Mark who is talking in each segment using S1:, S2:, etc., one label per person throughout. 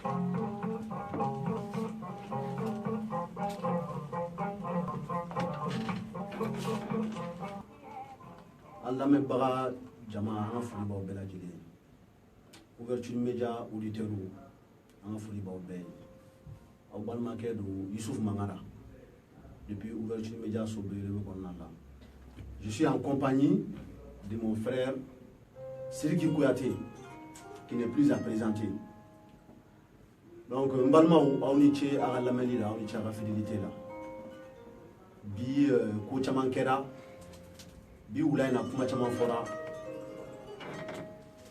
S1: Allah me baga jama an foli baw bɛɛ lajɛlen ouverture média auditeur an foli baw bɛɛ aw balimakɛ don Yusuf Mangara depuis ouverture média Sobirele kɔnɔna la je suis en compagnie de mon frère Sidiki Kouyaté qui n'est plus à présenter donc n balimaw aw ni ce a ka lamɛnni la aw ni ce a ka fidélité la bi ko caman kɛra bi wula in na kuma caman fɔra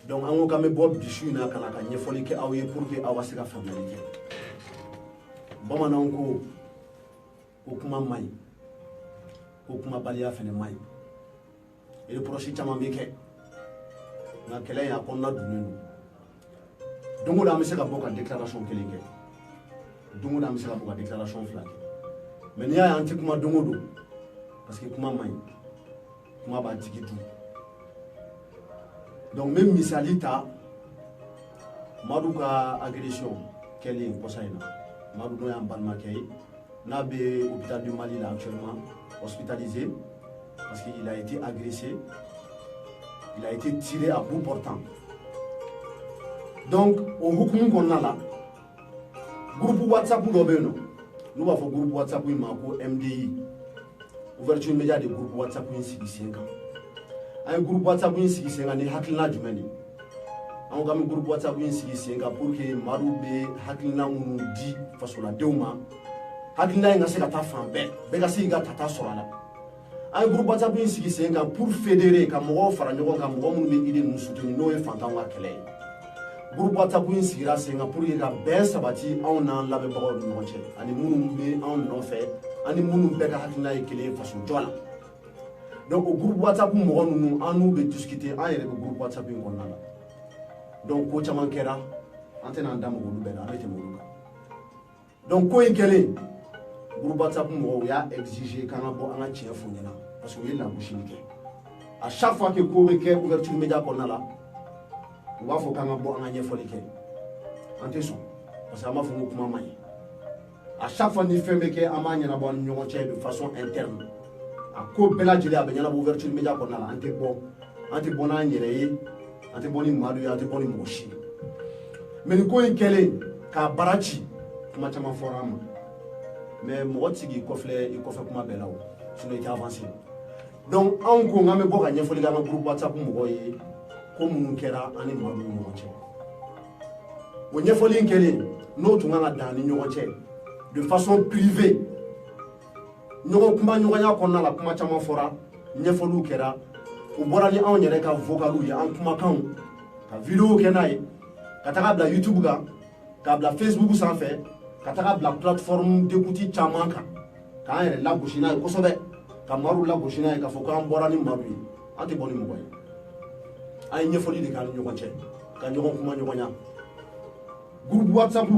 S1: donc an ko k'an bɛ bɔ bisu in na ka na ka ɲɛfɔli kɛ aw ye pour que aw ka se ka faamuyali kɛ bamananw ko ko kuma man ɲi ko kumabaliya fɛnɛ man ɲi reproche caman bɛ kɛ nka kɛlɛ in a kɔnɔna dunnen don don o don an bɛ se ka bɔ ka déclaration kelen kɛ don o don an bɛ se ka bɔ ka déclaration fila kɛ mais n'i y'a ye an tɛ kuma don o don parce que kuma man ɲi kuma b'a tigi dun donc n bɛ misali ta Madu ka agression kɛlen kɔsa in na Madu n'o y'an balimakɛ ye n'a bɛ hôpital du Mali la actuellement hospitalisé parce qu'il a été agressé il a été tiré à bout portant donc o hukumu kɔnɔna la groupe WhatsApp dɔ bɛ yen nɔ n'u b'a fɔ groupe WhatsApp in ma ko MDI ouverture média de groupe WhatsApp in sigi sen kan an ye groupe WhatsApp in sigi sen kan ni hakilina jumɛn de an ko k'an bɛ groupe WhatsApp in sigi sen kan pour que Madu bɛ hakilina minnu di fasoladenw ma hakilina in ka se ka taa fan bɛɛ bɛɛ ka se k'i ka tata sɔrɔ a la an ye groupe WhatsApp in sigi sen kan pour fédérer ka mɔgɔw fara ɲɔgɔn kan mɔgɔ minnu bɛ idée ninnu soutenir n'o ye fantanw ka kɛlɛ ye groupe WhatsApp in sigira sen kan pour que ka bɛn sabati anw n'an lamɛnbagaw ni ɲɔgɔn cɛ ani minnu bɛ anw nɔfɛ ani minnu bɛɛ ka hakilina ye kelen ye faso jɔ la donc o groupe WhatsApp mɔgɔ ninnu an n'u bɛ discuter an yɛrɛ bɛ groupe WhatsApp in kɔnɔna la donc ko caman kɛra an tɛna an da maga olu bɛɛ la an bɛ tɛmɛ olu kan donc ko in kɛlen groupe WhatsApp mɔgɔw y'a exiger k'an ka bɔ an ka tiɲɛ f'u ɲɛna parce que u ye lagosili kɛ à chaque fois que ko bɛ kɛ ouverture média kɔnɔna la u b'a fɔ k'an ka bɔ an ka ɲɛfɔli kɛ an tɛ sɔn parce que an b'a fɔ ko kuma man ɲi à chaque fois ni fɛn bɛ kɛ an b'a ɲɛnabɔ an ni ɲɔgɔn cɛ de façon interne a ko bɛɛ lajɛlen a bɛ ɲɛnabɔ ouverture média kɔnɔna la an tɛ bɔ n'an yɛrɛ ye an tɛ bɔ ni Madu ye an tɛ bɔ ni mɔgɔ si ye mais nin ko in kɛlen k'a bara ci kuma caman fɔra an ma mais mɔgɔ tɛ se k'i kɔfilɛ i kɔfɛ kuma bɛɛ la o sinon i tɛ avancer donc anw ko k'an bɛ bɔ ka ɲɛfɔli kɛ an ka groupe WhatsApp mɔgɔw ye ko minnu kɛra an ni Madu ni ɲɔgɔn cɛ o ɲɛfɔli in kɛlen n'o tun kan ka dan ni ɲɔgɔn cɛ de façon privée ɲɔgɔn kuma ɲɔgɔnya kɔnɔna la kuma caman fɔra ɲɛfɔliw kɛra u bɔra ni anw yɛrɛ ka vocaliw ye an kumakanw ka vidéo kɛ n'a ye ka taga bila YouTube kan ka bila Facebook sanfɛ ka taga bila plateforme d'écoute caman kan k'an yɛrɛ lagosi n'a ye kosɛbɛ ka Madu lagosi n'a ye k'a fɔ k'an bɔra ni Madu ye an tɛ bɔ ni mɔgɔ ye an ye ɲɛfɔli de k'an ni ɲɔgɔn cɛ ka ɲɔgɔn kuma ɲɔgɔnya groupe WhatsApp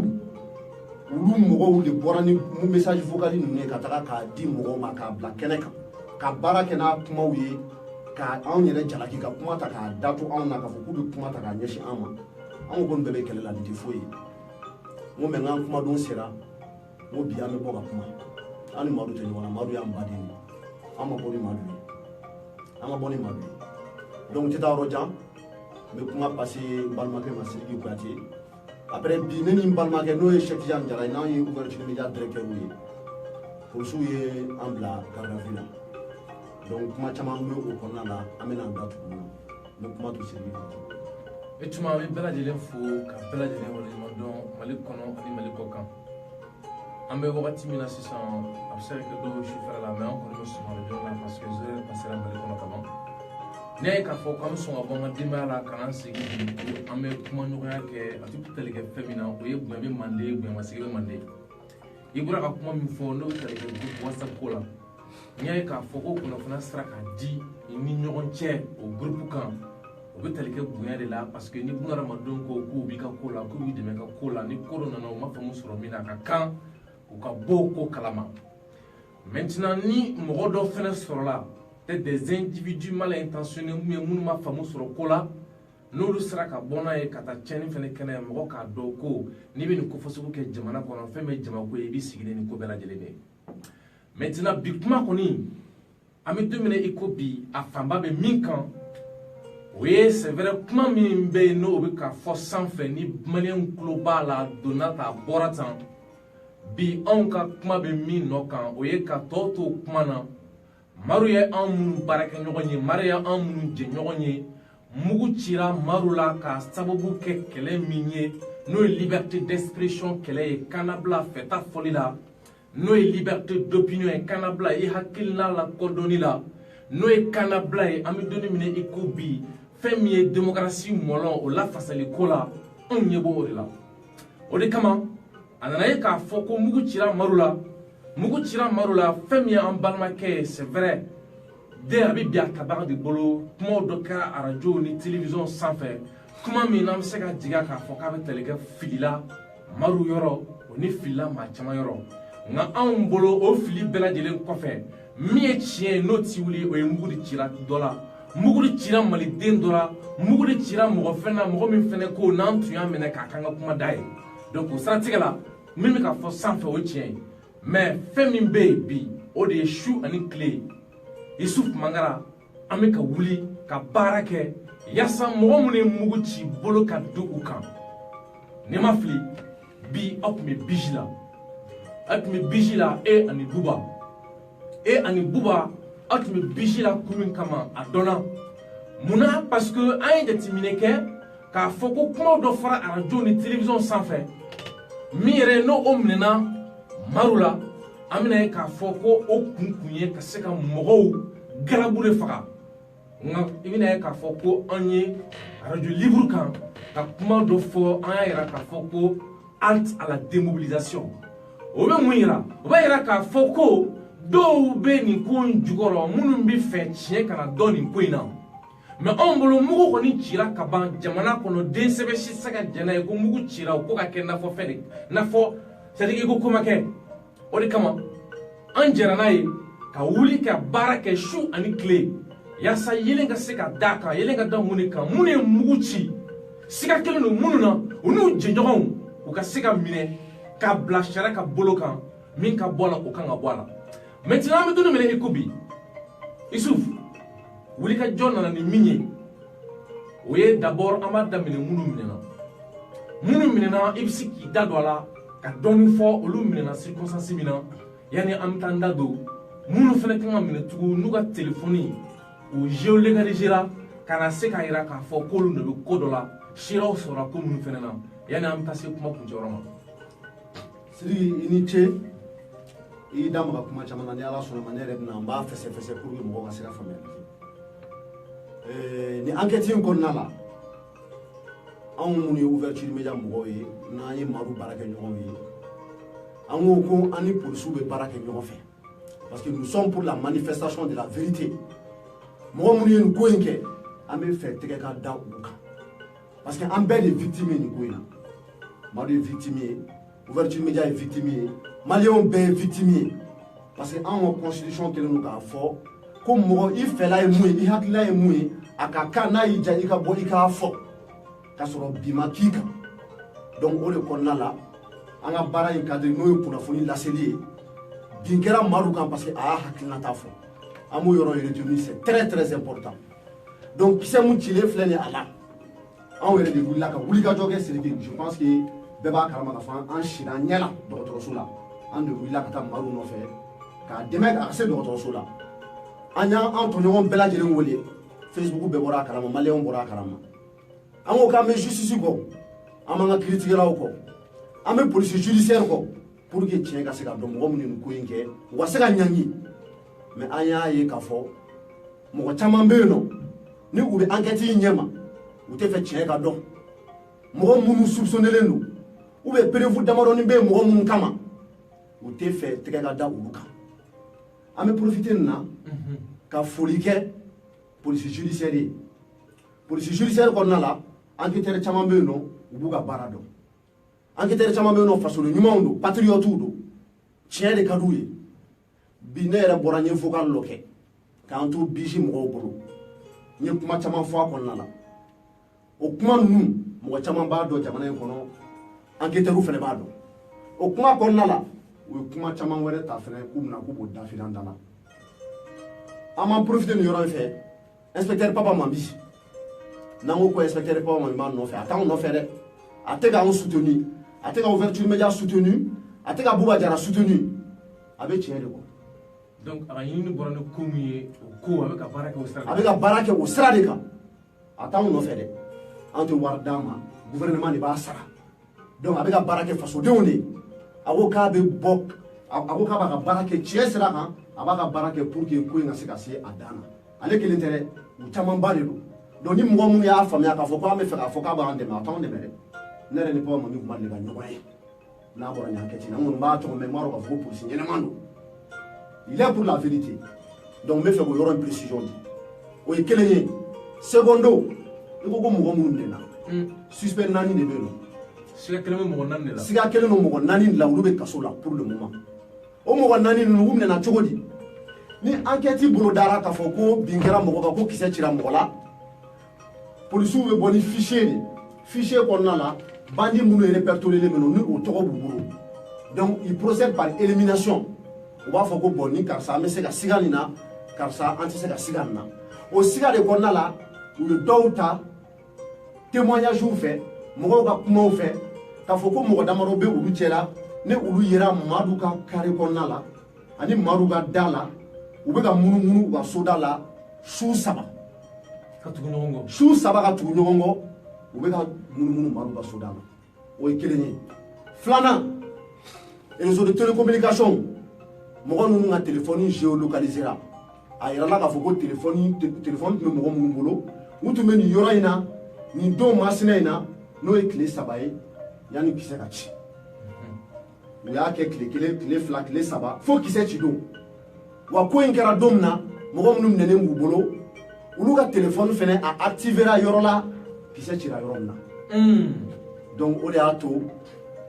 S1: olu mɔgɔw de bɔra ni message vocal ninnu ye ka taga k'a di mɔgɔw ma k'a bila kɛnɛ kan ka baara kɛ n'a kumaw ye ka anw yɛrɛ jalaki ka kuma ta k'a datu anw na k'a fɔ k'u bɛ kuma ta k'a ɲɛsin an ma anw ko nin bɛɛ bɛ kɛlɛ la nin tɛ foyi ye n ko mɛ n k'an kumadon sera n ko bi an bɛ bɔ ka kuma an ni Madu tɛ ɲɔgɔn na Madu y'an baden de an ma bɔ ni Madu ye an ma bɔ ni Madu ye donc n tɛ taa yɔrɔ jan n bɛ kuma passer n balimakɛ ma Sidiki Kouyaté après bi ne ni n balimakɛ n'o ye Cheikh Tidiane Diarra n'an ye ouverture média directeur ye polisiw ye an bila garde à vue la donc kuma caman bɛ o kɔnɔna la an bɛna an da tugu n bɛ kuma to Sidiki Kouyaté.
S2: E tuma an bɛ bɛɛ lajɛlen fo ka bɛɛ lajɛlen waleɲuman dɔn Mali kɔnɔ ani Mali kɔ kan an bɛ wagati min na sisan a bɛ se ka kɛ dɔw sufɛla la mais an kɔni bɛ sɔn radio la parce que zone passera Mali kɔnɔ ka ban ne ye k'a fɔ k'an bɛ sɔn ka bɔ an ka denbaya la ka n'an sigi ko an bɛ kuma ɲɔgɔnya kɛ a tɛ tali kɛ fɛn min na o ye bonya bɛ Manden bonya masigi bɛ Manden i bɔra ka kuma min fɔ n'o bɛ tali kɛ groupe WhatsApp ko la n y'a ye k'a fɔ ko kunnafoniya sera ka di i ni ɲɔgɔn cɛ o groupe kan o bɛ tali kɛ bonya de la parce que ni bunadamadenw ko k'u b'i ka ko la k'u b'i dɛmɛ ka ko la ni ko dɔ nana u ma faamu sɔrɔ min na a ka kan u ka bɔ o ko kalama maintenant ni mɔgɔ dɔ fɛnɛ sɔrɔla peut-être des individus mal intentionnés ou bien minnu ma faamu sɔrɔ ko la n'olu sera ka bɔ n'a ye ka taa tiɲɛni fɛnɛ kɛnɛ mɔgɔ k'a dɔn ko n'i bɛ nin ko fasugu kɛ jamana kɔnɔ fɛn bɛ jama ko ye i bɛ sigi ni nin ko bɛɛ lajɛlen de ye maintenant bi kuma kɔni an bɛ don min na i ko bi a fanba bɛ min kan o ye c'est vrai kuma min bɛ yen n'o bɛ ka fɔ sanfɛ ni maliyɛnw tulo b'a la donna ta bɔra tan bi anw ka kuma bɛ min nɔ kan o ye ka tɔw to kuma na Maru ye anw minnu baarakɛɲɔgɔn ye Maru ye anw minnu jɛɲɔgɔn ye mugu cira Maru la ka sababu kɛ kɛlɛ min ye n'o ye liberté d'expression kɛlɛ ye kanabila fɛta fɔli la n'o ye liberté d'opinion ye kanabila i hakilina la kɔdɔnni la n'o ye kanabila ye an bɛ donni minɛ i ko bi fɛn min ye démocratie mɔlɔn o lafasali ko la anw ɲɛ b'o de la o de kama a nana ye k'a fɔ ko mugu cira Maru la fɛn min ye an balimakɛ ye c'est vrai den a bɛ bi a tabaga de bolo kumaw dɔ kɛra arajo ni télévision sanfɛ kuma min n'an bɛ se ka jigin k'a fɔ k'a bɛ tali kɛ filila Maru yɔrɔ o ni filila maa caman yɔrɔ nka anw bolo o fili bɛɛ lajɛlen kɔfɛ min ye tiɲɛ ye n'o ti wuli o ye mugu de cira dɔ la mugu de cira maliden dɔ la mugu de cira mɔgɔ fɛn na mɔgɔ min fɛnɛ ko n'an tun y'a minɛ k'a kan ka kuma da ye donc o siratigɛ la min bɛ ka fɔ sanfɛ o ye tiɲɛ ye mais fɛn min bɛ yen bi o de ye su ani tile Yusuf Mangara an bɛ ka wuli ka baara kɛ yaasa mɔgɔ minnu ye mugu ci bolo ka don u kan ni ma fili bi aw tun bɛ biji la e ani Buba aw tun bɛ biji la kun min kama a dɔnna munna parce que an ye jateminɛ kɛ k'a fɔ ko kumaw dɔ fɔra arajo ni télévision sanfɛ min yɛrɛ n'o minɛna Maru la an bɛna ye k'a fɔ ko o kun ye ka se ka mɔgɔw garabu de faga nka i bɛna ye k'a fɔ ko an ye radio libre kan ka kuma dɔ fɔ an y'a yira k'a fɔ ko halte à la démobilisation o bɛ mun yira o b'a yira k'a fɔ ko dɔw bɛ nin ko in jukɔrɔ minnu bɛ fɛ tiɲɛ kana dɔn nin ko in na mais anw bolo mugu kɔni cira ka ban jamana kɔnɔ den sɛbɛn si tɛ se ka jɛn n'a ye ko mugu cira o ko ka kɛ i n'a fɔ fɛn de i n'a fɔ c'est à dire i ko ko ma kɛ o de kama an jɛra n'a ye ka wuli ka baara kɛ su ani tile yaasa yelen ka se ka da kan yelen ka da mun de kan mun ye mugu ci siga kelen don minnu na u n'u jɛɲɔgɔnw u ka se ka minɛ ka bila sariya ka bolo kan min ka bɔ a la o kan ka bɔ a la maintenant an bɛ don minɛ i ko bi Isuf wulikajɔ nana ni min ye o ye d'abord an b'a daminɛ minnu minɛna i bɛ se k'i da don a la ka dɔɔni fɔ olu minɛna circonstance min na yanni an bɛ taa an da don minnu fana kan ka minɛ tugun n'u ka telefɔni o géolocalisera ka na se k'a jira k'a fɔ k'olu de bɛ ko dɔ la siraw sɔrɔla ko minnu fana na yanni an bɛ taa se kuma kuncɛyɔrɔ ma.
S1: Sidiki i ni ce i y'i da maga kuma caman na ni Ala sɔnna ma ne yɛrɛ bɛna n b'a fɛsɛfɛsɛ pour que mɔgɔw ka se ka faamuyali kɛ. Ni enquête in kɔnɔna la anw minnu ye ouverture média mɔgɔw ye n'an ye Maru baarakɛɲɔgɔnw ye an ko ko an ni polisiw bɛ baara kɛ ɲɔgɔn fɛ parce que nous sommes pour la manifestation de la vérité mɔgɔ minnu ye nin ko in kɛ an bɛ fɛ tɛgɛ ka da u kan parce que an bɛɛ de victime ye nin ko in na Maru ye victime ye ouverture média ye victime ye maliyɛnw bɛɛ ye victime ye parce que anw ka constitution kɛlen don k'a fɔ ko mɔgɔ i fɛla ye mun ye i hakilila ye mun ye a ka kan n'a y'i diya i ka bɔ i k'a fɔ k'a sɔrɔ bi ma k'i kan donc o de kɔnɔna la an ka baara in cadre n'o ye kunnafoni laseli ye bin kɛra Maru kan parce que a y'a hakilinata fɔ an b'o yɔrɔ retenu c'est très très important donc kisɛ mun cilen filɛ nin ye a la anw yɛrɛ de wulila ka wulikajɔ kɛ Sidiki je pense que bɛɛ b'a kalama k'a fɔ an sira ɲɛ la dɔgɔtɔrɔso la an de wulila ka taa Maru nɔfɛ k'a dɛmɛ a ka se dɔgɔtɔrɔso la an y'an tɔɲɔgɔn bɛɛ lajɛlen wele Facebook bɛɛ bɔra a kalama maliyɛnw bɔra a kalama an ko k'an bɛ justice kɔ an b'an ka kiiritigɛlaw kɔ an bɛ police judiciaire kɔ pour que tiɲɛ ka se ka dɔn mɔgɔ minnu ye nin ko in kɛ u ka se ka ɲangi mais an y'a ye k'a fɔ mɔgɔ caman bɛ yen nɔ ni u bɛ enquête in ɲɛma u tɛ fɛ tiɲɛ ka dɔn mɔgɔ minnu soupçonnelen don ou bien prévu damadɔni bɛ yen mɔgɔ minnu kama u tɛ fɛ tɛgɛ ka da olu kan an bɛ profiter nin na ka foli kɛ police judiciaire ye police judiciaire kɔnɔna la enquêteurs caman bɛ yen nɔ u b'u ka baara dɔn enquêteurs caman bɛ yen nɔ fasoden ɲumanw don patriotes don tiɲɛ de ka d'u ye bi ne yɛrɛ bɔra n ye vocal dɔ kɛ k'an to bisi mɔgɔw bolo n ye kuma caman fɔ a kɔnɔna la o kuma ninnu mɔgɔ caman b'a dɔn jamana in kɔnɔ enquêteurs fana b'a dɔn o kuma kɔnɔna la u ye kuma caman wɛrɛ ta fana k'u bɛna k'u b'o dafilan da la an m'an profiter nin yɔrɔ in fɛ inspecteur Papa Mambi n'an ko ko inspecteur Papa Mambi b'a nɔfɛ a t'anw nɔfɛ dɛ a tɛ k'anw soutenir a tɛ ka ouverture média soutenir a tɛ ka Bouba Diarra soutenir a bɛ tiɲɛ de kɔ.
S2: Donc a ka ɲinini bɔra ni ko min ye o ko a bɛ ka baara kɛ o sira de kan.
S1: A bɛ ka baara kɛ o sira de kan a t'anw nɔfɛ dɛ an tɛ wari d'a ma gouvernement de b'a sara donc a bɛ ka baara kɛ fasodenw de ye a ko k'a bɛ bɔ a ko k'a b'a ka baara kɛ tiɲɛ sira kan a b'a ka baara kɛ pour que ko in ka se ka se a dan na ale kelen tɛ dɛ u camanba de don donc ni mɔgɔ minnu y'a faamuya k'a fɔ ko an bɛ fɛ k'a fɔ k'a b'an dɛmɛ a t'anw dɛmɛ dɛ ne yɛrɛ ni Papa Mambi tun b'a deli ka ɲɔgɔn ye n'a bɔra nin enquête in na n kɔni b'a tɔgɔ mɛn n b'a dɔn k'a fɔ ko polisi ɲɛnɛman don il est pour la vérité donc n bɛ fɛ k'o yɔrɔ in précision di o ye kelen ye secondo i ko mɔgɔ minnu minɛna suspect 4 de bɛ yen nɔ
S2: siga kelen bɛ mɔgɔ 4 de la
S1: siga kelen don mɔgɔ 4 de la olu bɛ kaso la pour le moment o mɔgɔ 4 ninnu u minɛna cogo di ni enquête bolo dara k'a fɔ ko bin kɛra mɔgɔ kan ko kisɛ cira mɔgɔ la polisiw bɛ bɔ ni fichier de fichier kɔnɔna la bandi minnu répertorié bɛ ni o tɔgɔ b'u bolo donc il procède par élimination u b'a fɔ ko bon ni karisa an bɛ se ka siga nin na karisa an tɛ se ka siga nin na o siga de kɔnɔna la u ye dɔw ta témoignage fɛ mɔgɔw ka kumaw fɛ k'a fɔ ko mɔgɔ damadɔ bɛ olu cɛla ni olu yera Madu ka carré kɔnɔna la ani Madu ka da la u bɛ ka munumunu u ka soda la su 3
S2: ka tugu ɲɔgɔn kɔ
S1: su 3 ka tugu ɲɔgɔn kɔ u bɛ ka munumunu Madu ka soda la o ye kelen ye filanan réseau de télécommunication mɔgɔ ninnu ka téléphone géolocalisé la a yirala k'a fɔ ko téléphone tun bɛ mɔgɔ minnu bolo u tun bɛ nin yɔrɔ in na nin don masina in na n'o ye tile 3 ye yanni kisɛ ka ci u y'a kɛ tile 1 tile 2 tile 3 fo kisɛ ci don wa ko in kɛra don min na mɔgɔ minnu minɛnen b'u bolo olu ka téléphone fɛnɛ a activera yɔrɔ la kisɛ cira yɔrɔ min na donc o de y'a to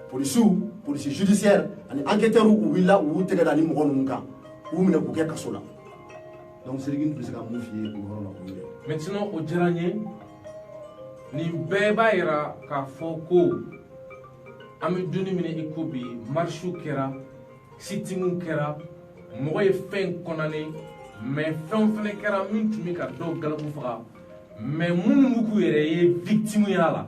S1: police judiciaire ani enquêteurs u wulila u y'u tɛgɛ da ni mɔgɔ ninnu kan k'u minɛ k'u kɛ kaso la donc Sidiki tun bɛ se ka mun f'i ye o yɔrɔ la o ye
S2: maintenant o diyara n ye nin bɛɛ b'a yira k'a fɔ ko an bɛ donni minɛ i ko bi marche kɛra sitting kɛra mɔgɔ ye fɛn kɔnɔnen mais fɛn fɛnɛ kɛra min tun bɛ ka dɔw galabu faga mais minnu b'u k'u yɛrɛ ye victime y'a la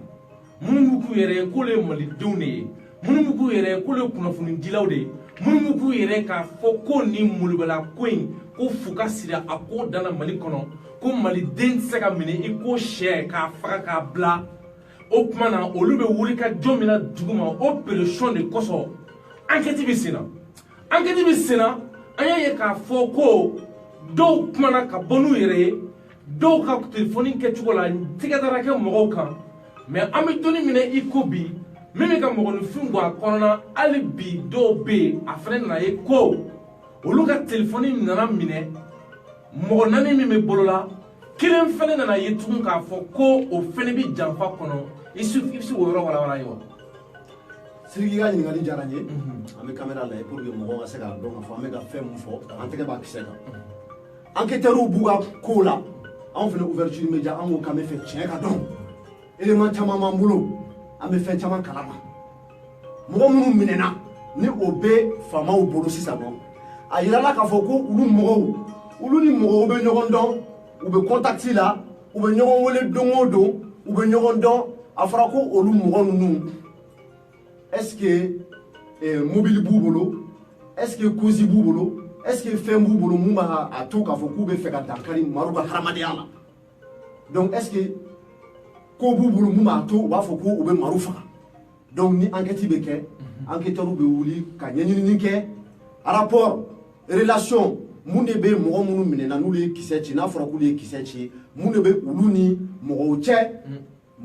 S2: minnu b'u k'u yɛrɛ ye k'olu ye malidenw de ye minnu b'u k'u yɛrɛ ye k'olu ye kunnafonidilaw de ye minnu b'u k'u yɛrɛ k'a fɔ ko nin molobala ko in ko fu ka siri a ko danna Mali kɔnɔ ko maliden tɛ se ka minɛ i ko sɛ k'a faga k'a bila o tuma na olu bɛ wuli ka jɔn min na dugu ma o pression de kosɔn enquête bɛ sen na enquête bɛ sen na an y'a ye k'a fɔ ko dɔw kumana ka bɔ n'u yɛrɛ ye dɔw ka telefɔni kɛcogo la tigɛ dara kɛ mɔgɔw kan mais an bɛ donni minɛ i ko bi min bɛ ka mɔgɔninfin bɔ a kɔnɔna hali bi dɔw bɛ yen a fana nana ye ko olu ka telefɔni nana minɛ mɔgɔ 4 min bɛ bolo la kelen fana nana ye tugun k'a fɔ ko o fana bɛ janfa kɔnɔ i bɛ se k'o yɔrɔ walawala ye wa.
S1: Sidiki ka ɲininkali diyara n ye an bɛ caméra lajɛ pour que mɔgɔw ka se k'a dɔn k'a fɔ an bɛ ka fɛn min fɔ an tɛgɛ b'a kisɛ kan enquêteurs b'u ka ko la anw fana ouverture média an ko k'an bɛ fɛ tiɲɛ ka dɔn élément caman b'an bolo an bɛ fɛn caman kalama mɔgɔ minnu minɛna ni o bɛ faamaw bolo sisan nɔ a yirala k'a fɔ ko olu ni mɔgɔw bɛ ɲɔgɔn dɔn u bɛ contact la u bɛ ɲɔgɔn wele don o don u bɛ ɲɔgɔn dɔn a fɔra ko olu mɔgɔ ninnu est-ce que mobile b'u bolo est-ce que cause b'u bolo est-ce que fɛn b'u bolo mun b'a to k'a fɔ k'u bɛ fɛ ka dankari Madu ka hadamadenya la donc est-ce que ko b'u bolo mun b'a to u b'a fɔ ko u bɛ Madu faga donc ni enquête bɛ kɛ enquêteurs bɛ wuli ka ɲɛɲinini kɛ rapport relation mun de bɛ mɔgɔ minnu minɛna n'olu ye kisɛ ci n'a fɔra k'olu ye kisɛ ci mun de bɛ olu ni mɔgɔw cɛ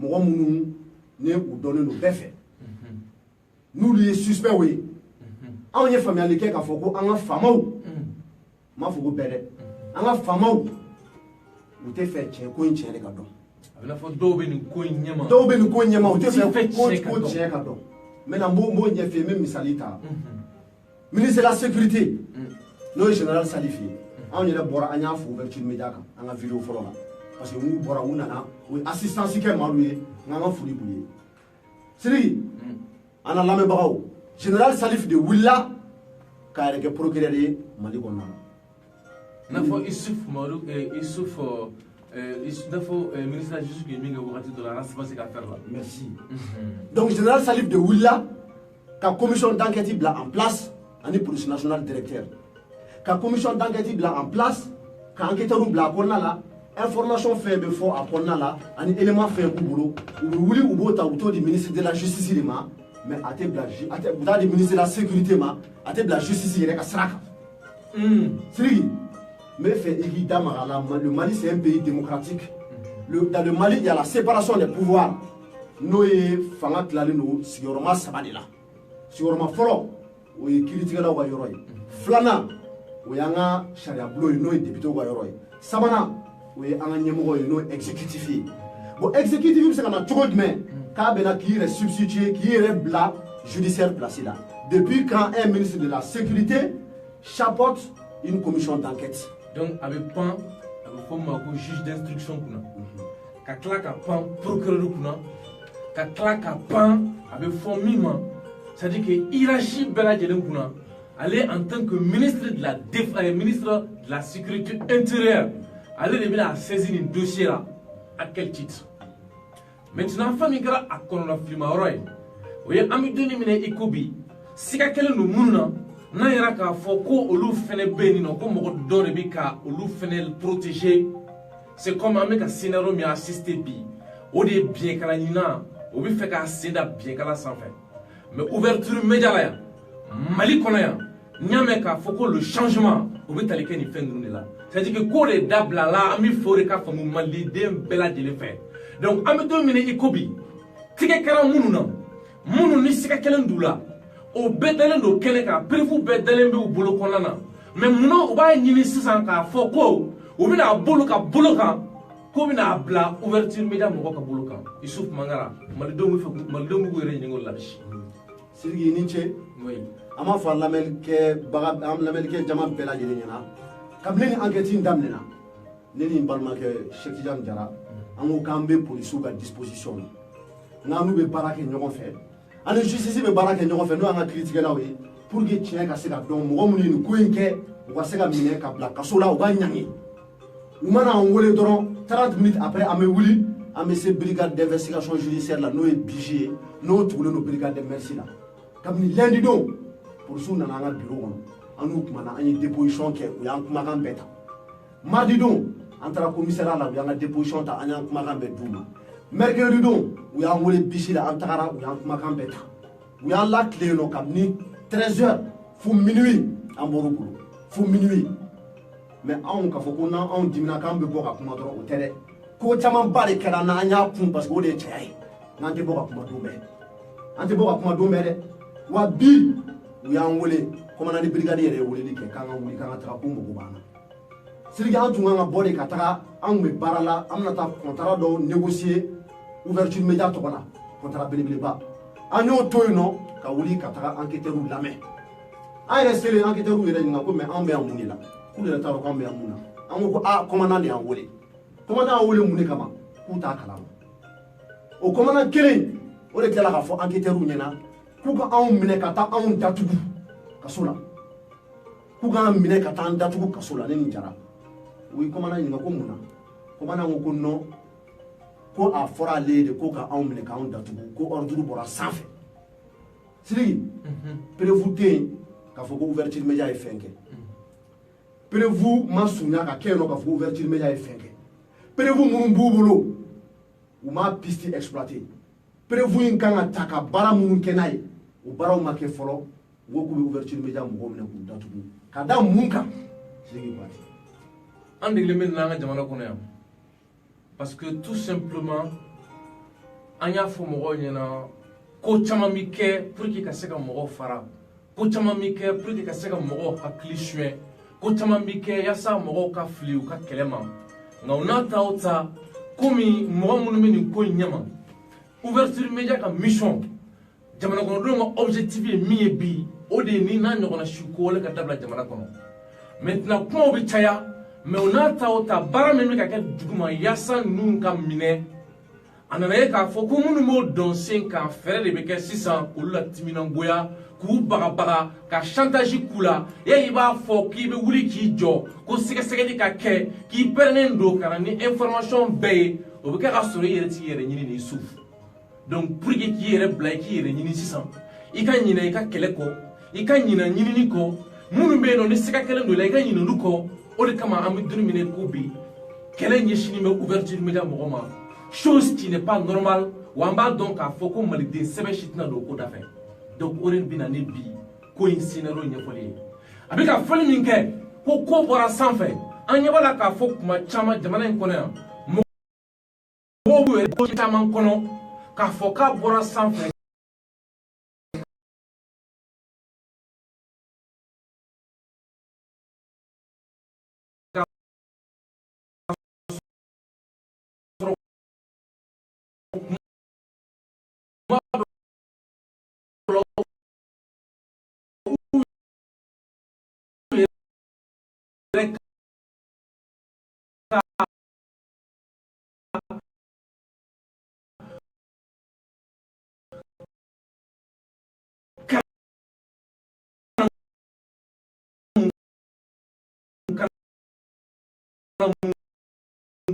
S1: mɔgɔ minnu ni u dɔnnen don bɛɛ fɛ n'olu ye suspect ye anw ye faamuyali kɛ k'a fɔ ko an ka faamaw n m'a fɔ ko bɛɛ dɛ an ka faamaw u tɛ fɛ tiɲɛ ko in tiɲɛ de ka dɔn
S2: a bɛ n'a fɔ dɔw bɛ nin ko in ɲɛma
S1: u tɛ fɛ ko tiɲɛ ka dɔn maintenant n b'o ɲɛf'i ye n bɛ misali ta ministre de la sécurité n'o ye général Salif ye anw yɛrɛ bɔra an y'a fɔ ouverture média kan an ka vidéo fɔlɔ la parce que nous bora unana ou assistance ke maloué nganga fuli bouye siri ana lame bagaw général Salif de Willa ka reke procureur de Mali konna
S2: nafo Issouf Marou Issouf nafo ministre de la justice qui minga wakati de la race basique affaire là
S1: merci donc général Salif de Willa ka commission d'enquête bla en place ani police nationale directeur ka commission d'enquête bla en place ka enquêteur bla konna la information fait be fo a konna la ani élément fait boulo ou wuli ou bota auto du ministre de la justice ma mais ate bla ate buta du ministre de la sécurité ma ate bla justice yere ka sraka siri mais fait évidemment le Mali c'est un pays démocratique dans le Mali il y a la séparation des pouvoirs noye fanga tlali no sigoroma sabali la sigoroma folo o ye critique la wa yoroy flana o yanga sharia bloy noye député wa yoroy sabana o ye anga ñemogo no exécutif bon exécutif c'est kana cogo demain ka bena qui est substitué qui est bla judiciaire placé là depuis quand un ministre de la sécurité chapeaute une commission d'enquête
S2: donc avec pan avec forme ko juge d'instruction kuna ka klaka pan procureur kuna ka klaka pan avec forme mima c'est-à-dire que hiérarchie bela jelen kuna aller en tant que ministre de la défense ministre de la sécurité intérieure aller de bien saisir un dossier là à quel titre maintenant famille gara a kono flima roy o ye ami doni mine ikobi sika kelen no munna na yara ka fo ko olu fene beni no ko mo do de bi ka olu fene protéger c'est comme ami ka scénario mi assister bi o de bien kala nina o bi fe ka senda bien kala sans fin mais ouverture média la ya Mali kono ya nyame ka fo ko le changement o bi talike ni fin de là c'est à dire que ko le dabla la ami fore ka famu Mali dem bela de le faire donc ami do mine ikobi tike kara munu ni sika kelen dula o bedalen do kene ka prévu bedalen be o bolo konana mais muno o ba nyini sisan ka fo ko o bina bolo ka ko bina bla ouverture média mo ka bolo kan Issouf Mangara Mali do mu yere ni ngol labi
S1: sirgi ni che
S2: oui
S1: ama fa lamel ke baga am lamel ke jama bela jele nyana kablen enquête ndamnena neni balma ke Cheikh Tidiane Diarra amo kambe police ga disposition nganu be barake ñogon fe ani justice be barake ñogon fe no anga critiquer la we pour que tien ka se ka don mo mu ni ko enke o ka se ka mine ka bla kasola o ga nyangi umana on wole doron 30 minutes après ame wuli ame se brigade d'investigation judiciaire la no e bigé no tugulo no brigade de merci la kamni lundi do pour sou na nga bureau on anu kuma na ani déposition ke o yan kuma kan beta mardi do entre commissariat la o yan déposition ta ani kuma kan betuma mercredi do o yan wole bigé la antara o yan kuma kan beta o yan la clé no kamni 13h fu minuit en borokulu fu minuit mais on ka foko na on dimina kan be boka kuma doro o tere ko chama bare kera na anya pum parce que o de chai nan te boka kuma do be ante boka kuma do mere wa bi u yan wole comme na ni brigadier yere wole li ke kan wuli kan tra ko mo bana sirgi an tunga nga bode ka taga an me barala amna ta contrat do négocier ouverture média to bana contrat belebele ba anyo toyno ka wuli ka taga enquêteur u lamé ay resté enquêteur u yere nga ko mais an be an munila ku le ta ko an be an muna an ko a commandant ya wole commandant wole muni kama ku ta kala o commandant kelen o le kala ka fo enquêteur u nyena ku ka an mine ka ta an datugu kasola ku ka an mine ka ta an datugu kasola ne ni jara oui commandant ni ko muna commandant ko no ko a fora le de ko ka an mine ka an datugu ko ordre bora sanfɛ siri prévouté ka fo ko ouverture média e fenke prévu ma sunya ka keno ka fo ouverture média e fenke prévu mun bubolo ou ma piste exploiter prévu in kan ta ka bara mun kenai o bara ma ke folo wo ko ouverture média mo mena ko datugu ka da mun ka siri parti
S2: ande le men na nga jamana kono yam parce que tout simplement anya fo mo nyena ko chama mi ke pour que ka se ka mo fara ko chama mi ke pour que ka se ka mo hakli chwe ko chama mi ke ya sa mo ka fliu ka kelema nga ona ta komi mo mun men ko nyama ouverture média ka mission jamana kono do mo objectif mi bi o de ni na nyoko na shuko le ka tabla jamana kono maintenant ko bi taya mais on a ta bara même ka kɛ duguma yasa nun ka minɛ a nana ye k'a fɔ ko minnu b'o dɔn sen kan fɛɛrɛ de bɛ kɛ sisan olu la timinangoya k'u bagabaga ka chantage k'u la i b'a fɔ k'i bɛ wuli k'i jɔ ko sɛgɛsɛgɛli ka kɛ k'i pɛrɛnnen don ka na ni information bɛɛ ye o bɛ kɛ ka sɔrɔ i yɛrɛ t'i yɛrɛ ɲini nin su donc pour que k'i yɛrɛ bila i k'i yɛrɛ ɲini sisan i ka ɲinɛ i ka kɛlɛ kɔ i ka ɲinɛ ɲinini kɔ minnu bɛ yen nɔ ni sɛgɛ kelen don la i ka ɲinɛ olu kɔ o de kama an bɛ don min ko bi kɛlɛ ɲɛsinnen bɛ ouverture média mɔgɔ ma chose qui n'est pas normale wa an b'a dɔn k'a fɔ ko maliden sɛbɛn si tɛna don o ko da fɛ donc o de bɛ na ne bi ko in scénario ɲɛfɔli ye a bɛ ka fɔli min kɛ ko bɔra sanfɛ an ɲɛ b'a la k'a fɔ kuma caman jamana in kɔnɔ yan mɔgɔw bɛ ko caman kɔnɔ k'a fɔ k'a bɔra sanfɛ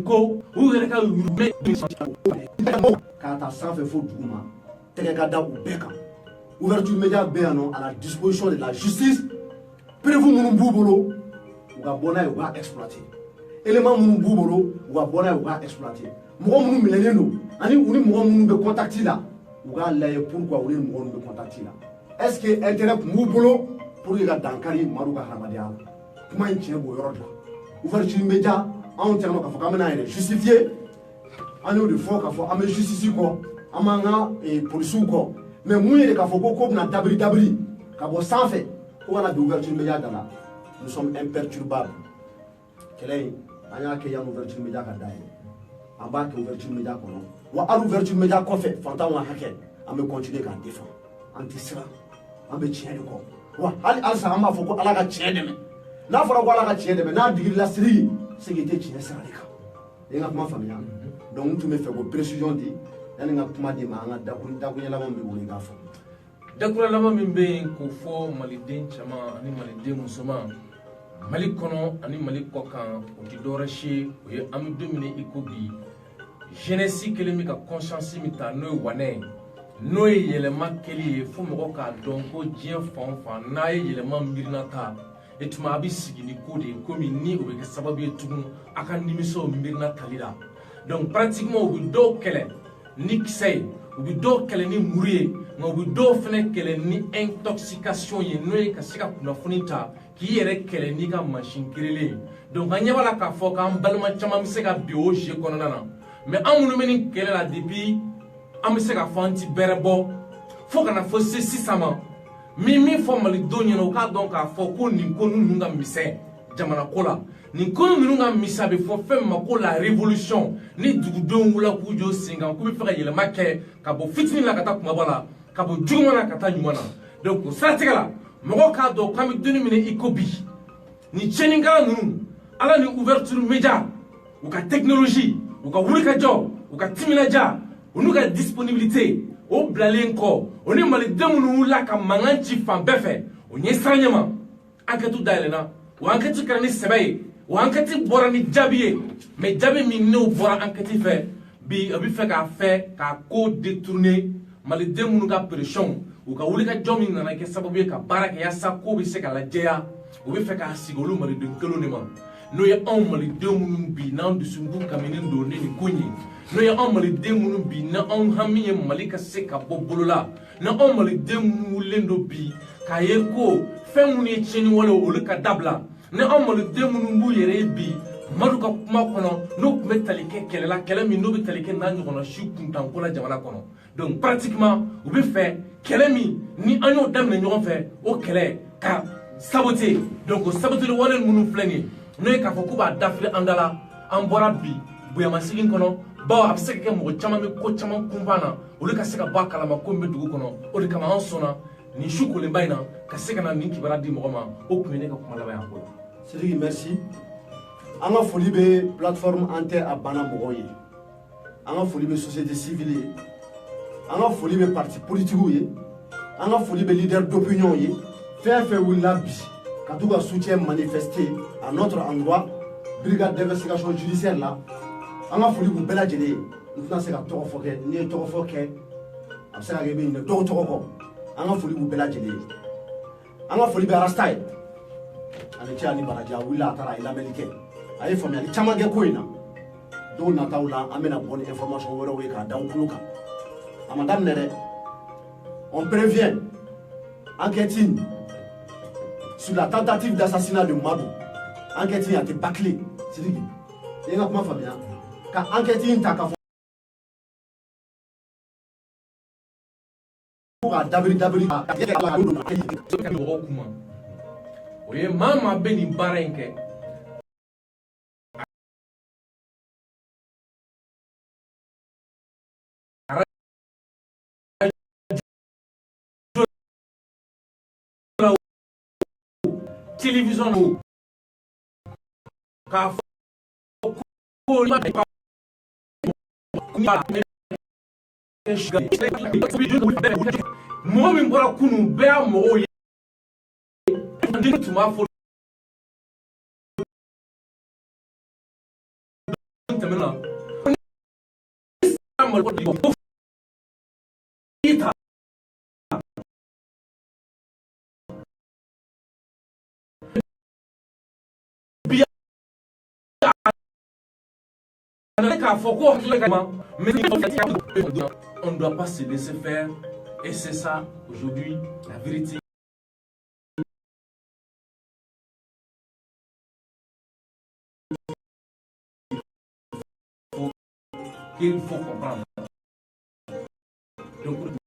S2: ko u yɛrɛ ka yurumɛ
S1: k'a ta sanfɛ fo duguma tɛgɛ ka da u bɛɛ kan ouverture média bɛ yan nɔ à la disposition de la justice preuve minnu b'u bolo u ka bɔ n'a ye u b'a exploiter élément minnu b'u bolo u ka bɔ n'a ye u b'a exploiter mɔgɔ minnu minɛlen don ani u ni mɔgɔ minnu bɛ contact la u k'a lajɛ pourquoi u ni mɔgɔ minnu bɛ contact la est ce que intérêt tun b'u bolo pour que ka dankari Madu ka hadamadenya la kuma in tiɲɛ b'o yɔrɔ de la ouverture média anw tɛmɛ k'a fɔ k'an bɛna yɛrɛ justifier an y'o de fɔ k'a fɔ an bɛ justice kɔ an b'an ka polisiw kɔ mais mun ye de k'a fɔ ko bɛna dabiri ka bɔ sanfɛ ko kana bin ouverture média da la nous sommes imperturbables kɛlɛ in an y'a kɛ yan ouverture média ka da yɛlɛ an b'a kɛ ouverture média kɔnɔ wa hali ouverture média kɔfɛ fantanw ka hakɛ an bɛ continuer k'a défend an tɛ siran an bɛ tiɲɛ de kɔ wa hali halisa an b'a fɔ ko ala ka tiɲɛ dɛmɛ n'a fɔra ko ala ka tiɲɛ dɛmɛ n'a digirila siri sigi tɛ tiɲɛ sira de kan i ka kuma faamuya donc n tun bɛ fɛ ko précision di yanni n ka kuma di ma an ka dakuruɲɛ laban bɛ wele k'a fɔ
S2: dakuruɲɛ laban min bɛ yen k'o fɔ maliden cɛman ani maliden musoman mali kɔnɔ ani mali kɔ kan o tɛ dɔwɛrɛ si o ye an bɛ don min na i ko bi jeunesse kelen bɛ ka conscience min ta n'o ye wanɛ ye n'o ye yɛlɛma kɛli ye fo mɔgɔ k'a dɔn ko diɲɛ fan o fan n'a ye yɛlɛma miirina ta e tuma a bɛ sigi ni ko de ye komi ni o bɛ kɛ sababu ye tugun a ka nimisaw miirina tali la donc pratiquement u bɛ dɔw kɛlɛ ni kisɛ ye u bɛ dɔw kɛlɛ ni muru ye nka u bɛ dɔw fana kɛlɛ ni intoxication ye n'o ye ka se ka kunnafoni ta k'i yɛrɛ kɛlɛ n'i ka mansin kerelen ye donc an ɲɛ b'a la k'a fɔ k'an balima caman bɛ se ka bin o jeu kɔnɔna na mais an minnu bɛ nin kɛlɛ la depuis an bɛ se ka fɔ an ti bɛrɛ bɔ fo ka na fɔ se sisan ma min fɔ malidenw ɲɛna u k'a dɔn k'a fɔ ko nin ko ninnu ka misɛn jamana ko la nin ko ninnu ka misɛn a bɛ fɔ fɛn min ma ko la révolution ni dugudenw wula k'u jɔ sen kan k'u bɛ fɛ ka yɛlɛma kɛ ka bɔ fitinin la ka taa kumaba la ka bɔ juguman na ka taa ɲuman na donc o siratigɛ la mɔgɔw k'a dɔn k'an bɛ donni minɛ i ko bi nin tiɲɛnikɛla ninnu ala ni ouverture média u ka technologie u ka wulikajɔ u ka timinadiya u n'u ka disponibilité o bilalen kɔ o ni malidenw minnu wulila ka mankan ci fan bɛɛ fɛ o ɲɛ siran ɲɛ ma enquête dayɛlɛnna o enquête kɛra ni sɛbɛ ye o enquête bɔra ni jaabi ye mais jaabi min n'o bɔra enquête fɛ bi a bɛ fɛ k'a fɛ k'a ko détourner maliden minnu ka pression u ka wulikajɔ min nana kɛ sababu ye ka baara kɛ yaasa ko bɛ se ka lajɛya o bɛ fɛ k'a sigi olu maliden kelen de ma n'o ye anw malidenw minnu bi n'an dusukun kaminen don ni nin ko ye n'o ye anw maliden minnu bi n'anw hami ye mali ka se ka bɔ bolo la n'anw maliden minnu wulilen don bi k'a ye ko fɛn minnu ye tiɲɛni wale olu ka dabila ni anw maliden minnu b'u yɛrɛ ye bi Madu ka kuma kɔnɔ n'o tun bɛ tali kɛ kɛlɛ la kɛlɛ min n'o bɛ tali kɛ n'a ɲɔgɔnna si kuntanko la jamana kɔnɔ donc pratiquement u bɛ fɛ kɛlɛ min ni an y'o daminɛ ɲɔgɔn fɛ o kɛlɛ ka saboter donc o saboter wale minnu filɛ nin ye n'o ye k'a fɔ k'u b'a dafiri an da la an bɔra bi bonyamasegin kɔnɔ bawo a bɛ se ka kɛ mɔgɔ caman bɛ ko caman kunpan na olu ka se ka bɔ a kalama ko min bɛ dugu kɔnɔ o de kama an sɔnna nin su kolenba in na ka se ka na nin kibaruya di mɔgɔ ma o tun ye ne ka kuma laban ye a ko la.
S1: Sidiki merci an ka foli bɛ plateforme an tɛ a banna mɔgɔw ye, an ka foli bɛ société civile ye, an ka foli bɛ parti politique ye, an ka foli bɛ leader d'opinion ye, fɛn fɛn wulila bi ka t'u ka soutien manifester à notre endroit brigade d'investigation judiciaire la, an ka foli b'u bɛɛ lajɛlen ye. N tɛna se ka tɔgɔ fɔ kɛ, n'i ye tɔgɔ fɔ kɛ a bɛ se ka kɛ i bɛ ɲinɛ dɔw tɔgɔ kɔ, an ka foli b'u bɛɛ lajɛlen ye. An ka foli bɛ Rasta ye, ani cɛ ani baraji a wulila a taara a ye lamɛnni kɛ, a ye faamuyali caman kɛ ko in na. Don nataw la an bɛna bɔ ni information wɛrɛw ye k'a da u tulo kan. A ma daminɛ dɛ, on prévient enquête sur la tentative d'assassinat de Madou. Enquête a été bâclée. Sidiki, i ye n ka kuma faamuya, ka enquête ta k'a fɔ ko ka dabiri ka
S2: mɔgɔw kuma o ye maa maa bɛ nin baara in kɛ télévision wo k'a fɔ ko mɔgɔ min bɔra kunun bɛɛ y'a mɔgɔw ye tun b'a fɔ tɛmɛna on ne doit pas se laisser faire et c'est ça aujourd'hui la vérité. Qu'il faut comprendre. Donc,